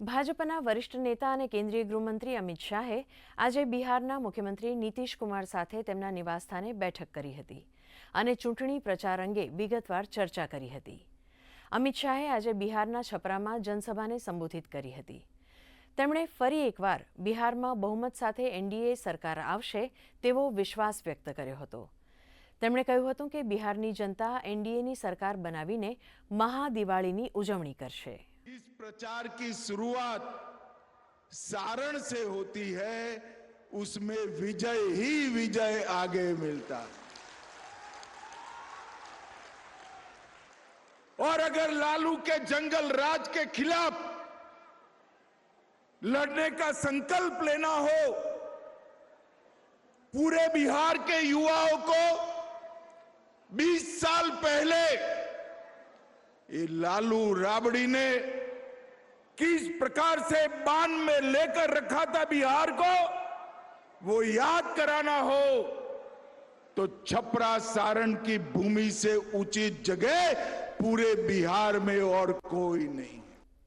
ભાજપના વરિષ્ઠ નેતા અને કેન્દ્રીય ગૃહમંત્રી અમિત શાહે આજે બિહારના મુખ્યમંત્રી નીતિશ કુમાર સાથે તેમના નિવાસસ્થાને બેઠક કરી હતી અને ચૂંટણી પ્રચાર અંગે વિગતવાર ચર્ચા કરી હતી. અમિત શાહે આજે બિહારના છપરામાં જનસભાને સંબોધિત કરી હતી. તેમણે ફરી એકવાર બિહારમાં બહુમત સાથે એનડીએ સરકાર આવશે તેવો વિશ્વાસ વ્યક્ત કર્યો હતો. તેમણે કહ્યું હતું કે બિહારની જનતા એનડીએની સરકાર બનાવીને મહાદિવાળીની ઉજવણી કરશે. इस प्रचार की शुरुआत सारण से होती है, उसमें विजय ही विजय आगे मिलता. और अगर लालू के जंगल राज के खिलाफ लड़ने का संकल्प लेना हो, पूरे बिहार के युवाओं को 20 साल पहले ये लालू राबड़ी ने किस प्रकार से बांध में लेकर रखा था बिहार को, वो याद कराना हो तो छपरा सारण की भूमि से उचित जगह पूरे बिहार में और कोई नहीं.